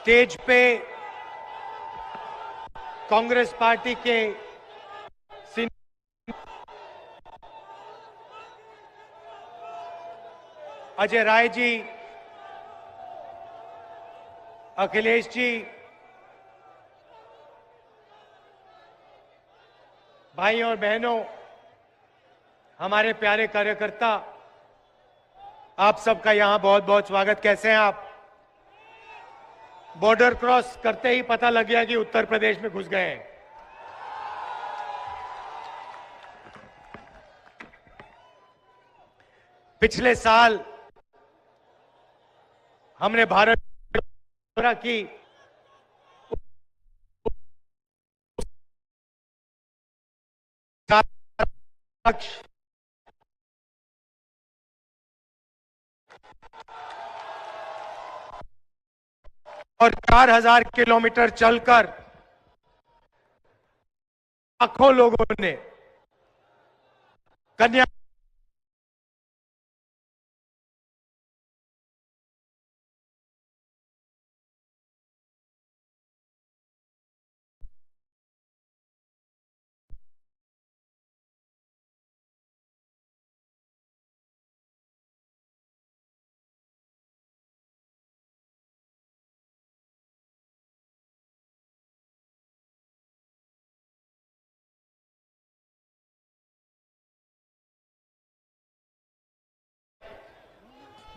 Stage पे Congress party के अजय राय जी, अखिलेश जी, भाइयों और बहनों, हमारे प्यारे कार्यकर्ता, आप सबका यहां बहुत बहुत स्वागत। कैसे हैं आप? बॉर्डर क्रॉस करते ही पता लग गया कि उत्तर प्रदेश में घुस गए हैं। पिछले साल हमने भारत की और 4000 किलोमीटर चलकर लाखों लोगों ने कन्या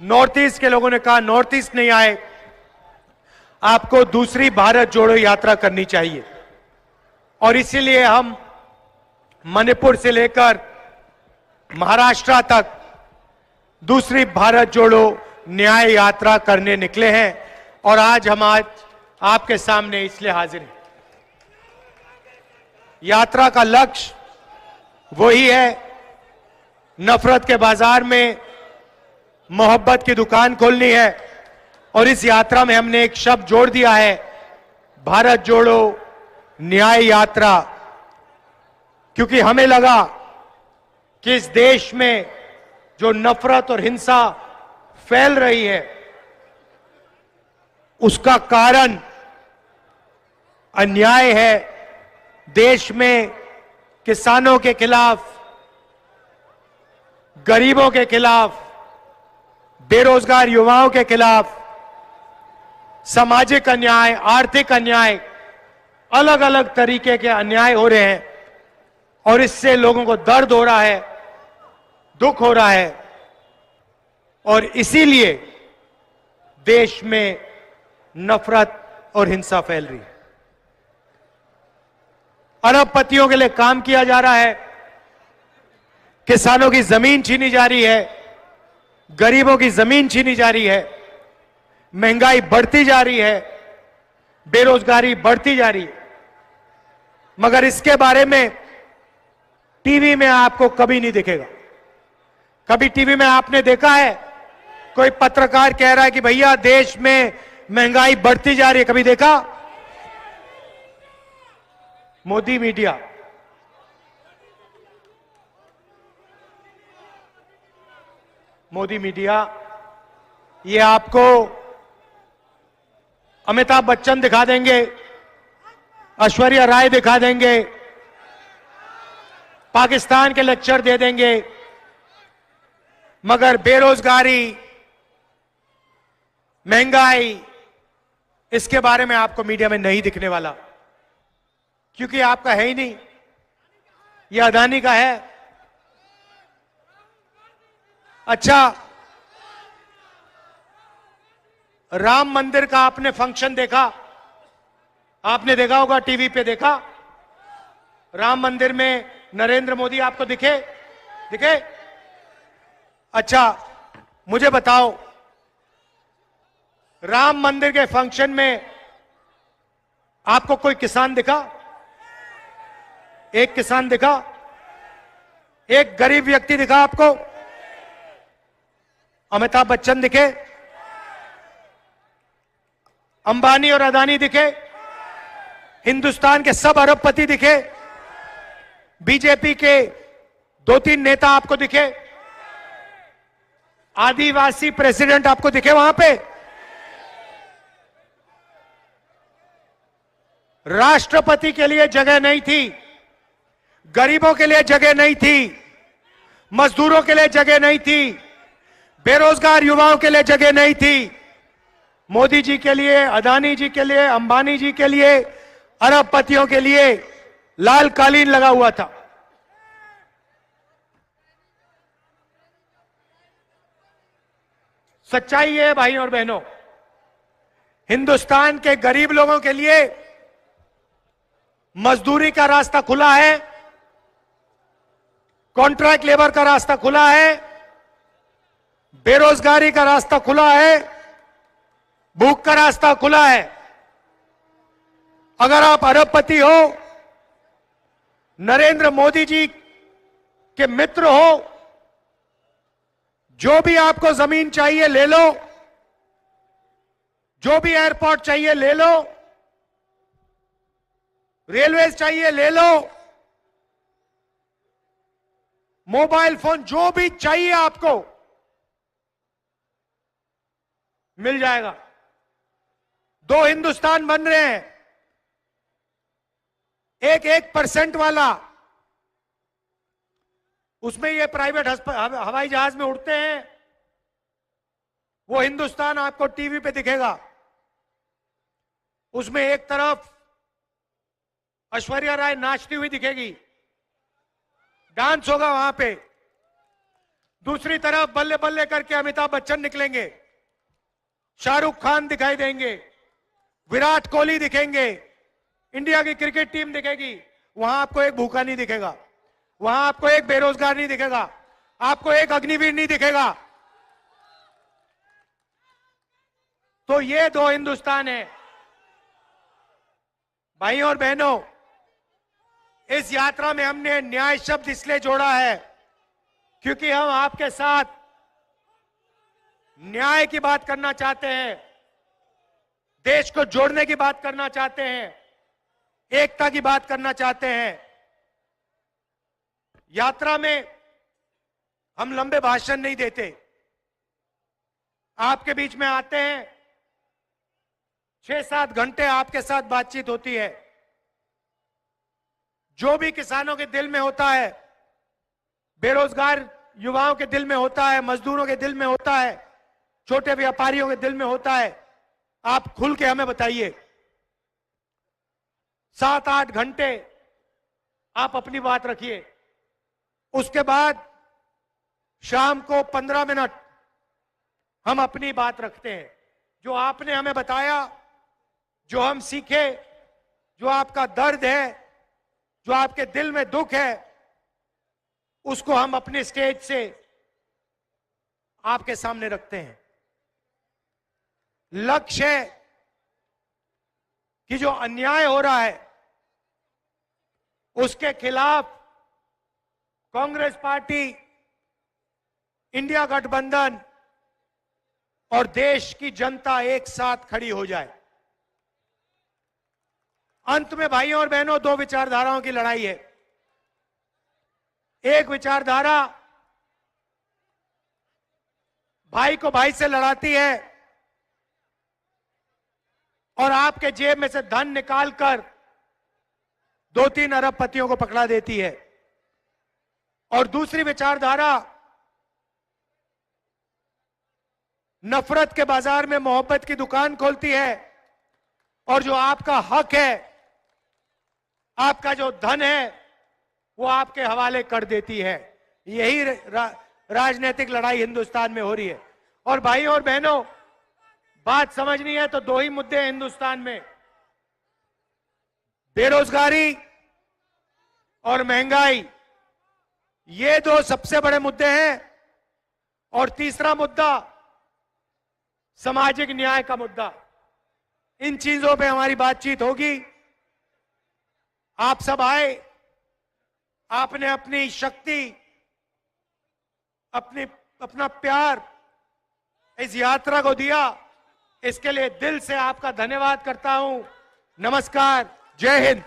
नॉर्थ ईस्ट के लोगों ने कहा नॉर्थ ईस्ट नहीं आए, आपको दूसरी भारत जोड़ो यात्रा करनी चाहिए। और इसीलिए हम मणिपुर से लेकर महाराष्ट्र तक दूसरी भारत जोड़ो न्याय यात्रा करने निकले हैं। और आज आपके सामने इसलिए हाजिर हैं। यात्रा का लक्ष्य वही है, नफरत के बाजार में मोहब्बत की दुकान खोलनी है। और इस यात्रा में हमने एक शब्द जोड़ दिया है, भारत जोड़ो न्याय यात्रा, क्योंकि हमें लगा कि इस देश में जो नफरत और हिंसा फैल रही है उसका कारण अन्याय है। देश में किसानों के खिलाफ, गरीबों के खिलाफ, बेरोजगार युवाओं के खिलाफ सामाजिक अन्याय, आर्थिक अन्याय, अलग अलग तरीके के अन्याय हो रहे हैं। और इससे लोगों को दर्द हो रहा है, दुख हो रहा है। और इसीलिए देश में नफरत और हिंसा फैल रही है। अरबपतियों के लिए काम किया जा रहा है, किसानों की जमीन छीनी जा रही है, गरीबों की जमीन छीनी जा रही है, महंगाई बढ़ती जा रही है, बेरोजगारी बढ़ती जा रही है। मगर इसके बारे में टीवी में आपको कभी नहीं दिखेगा। कभी टीवी में आपने देखा है कोई पत्रकार कह रहा है कि भैया देश में महंगाई बढ़ती जा रही है? कभी देखा? मोदी मीडिया, मोदी मीडिया ये आपको अमिताभ बच्चन दिखा देंगे, ऐश्वर्या राय दिखा देंगे, पाकिस्तान के लेक्चर दे देंगे, मगर बेरोजगारी, महंगाई, इसके बारे में आपको मीडिया में नहीं दिखने वाला, क्योंकि आपका है ही नहीं। यह अदानी का है। अच्छा, राम मंदिर का आपने फंक्शन देखा? आपने देखा होगा, टीवी पे देखा। राम मंदिर में नरेंद्र मोदी आपको दिखे? अच्छा, मुझे बताओ, राम मंदिर के फंक्शन में आपको कोई किसान दिखा? एक किसान दिखा? एक गरीब व्यक्ति दिखा आपको? अमिताभ बच्चन दिखे? अंबानी और अदानी दिखे? हिंदुस्तान के सब अरबपति दिखे? बीजेपी के 2-3 नेता आपको दिखे? आदिवासी प्रेसिडेंट आपको दिखे वहां पे? राष्ट्रपति के लिए जगह नहीं थी, गरीबों के लिए जगह नहीं थी, मजदूरों के लिए जगह नहीं थी, बेरोजगार युवाओं के लिए जगह नहीं थी। मोदी जी के लिए, अदानी जी के लिए, अंबानी जी के लिए, अरबपतियों के लिए लाल कालीन लगा हुआ था। सच्चाई है भाई और बहनों, हिंदुस्तान के गरीब लोगों के लिए मजदूरी का रास्ता खुला है, कॉन्ट्रैक्ट लेबर का रास्ता खुला है, बेरोजगारी का रास्ता खुला है, भूख का रास्ता खुला है। अगर आप अरबपति हो, नरेंद्र मोदी जी के मित्र हो, जो भी आपको जमीन चाहिए ले लो, जो भी एयरपोर्ट चाहिए ले लो, रेलवे चाहिए ले लो, मोबाइल फोन जो भी चाहिए आपको मिल जाएगा। दो हिंदुस्तान बन रहे हैं, एक 1% वाला, उसमें ये प्राइवेट हवाई जहाज में उड़ते हैं, वो हिंदुस्तान आपको टीवी पे दिखेगा। उसमें एक तरफ ऐश्वर्या राय नाचती हुई दिखेगी, डांस होगा वहां पे, दूसरी तरफ बल्ले बल्ले करके अमिताभ बच्चन निकलेंगे, शाहरुख खान दिखाई देंगे, विराट कोहली दिखेंगे, इंडिया की क्रिकेट टीम दिखेगी। वहां आपको एक भूखा नहीं दिखेगा, वहां आपको एक बेरोजगार नहीं दिखेगा, आपको एक अग्निवीर नहीं दिखेगा। तो ये दो हिंदुस्तान है। भाइयों और बहनों, इस यात्रा में हमने न्याय शब्द इसलिए जोड़ा है क्योंकि हम आपके साथ न्याय की बात करना चाहते हैं, देश को जोड़ने की बात करना चाहते हैं, एकता की बात करना चाहते हैं। यात्रा में हम लंबे भाषण नहीं देते, आपके बीच में आते हैं, 6-7 घंटे आपके साथ बातचीत होती है। जो भी किसानों के दिल में होता है, बेरोजगार युवाओं के दिल में होता है, मजदूरों के दिल में होता है, छोटे व्यापारियों के दिल में होता है, आप खुल के हमें बताइए। 7-8 घंटे आप अपनी बात रखिए, उसके बाद शाम को 15 मिनट हम अपनी बात रखते हैं। जो आपने हमें बताया, जो हम सीखे, जो आपका दर्द है, जो आपके दिल में दुख है, उसको हम अपने स्टेज से आपके सामने रखते हैं। लक्ष्य है कि जो अन्याय हो रहा है उसके खिलाफ कांग्रेस पार्टी, इंडिया गठबंधन और देश की जनता एक साथ खड़ी हो जाए। अंत में भाइयों और बहनों, दो विचारधाराओं की लड़ाई है। एक विचारधारा भाई को भाई से लड़ाती है और आपके जेब में से धन निकालकर 2-3 अरबपतियों को पकड़ा देती है, और दूसरी विचारधारा नफरत के बाजार में मोहब्बत की दुकान खोलती है और जो आपका हक है, आपका जो धन है, वो आपके हवाले कर देती है। यही राजनीतिक लड़ाई हिंदुस्तान में हो रही है। और भाइयों और बहनों, बात समझनी है तो दो ही मुद्दे हैं हिंदुस्तान में, बेरोजगारी और महंगाई। ये दो सबसे बड़े मुद्दे हैं। और तीसरा मुद्दा सामाजिक न्याय का मुद्दा। इन चीजों पे हमारी बातचीत होगी। आप सब आए, आपने अपनी शक्ति, अपना प्यार इस यात्रा को दिया, इसके लिए दिल से आपका धन्यवाद करता हूं। नमस्कार, जय हिंद।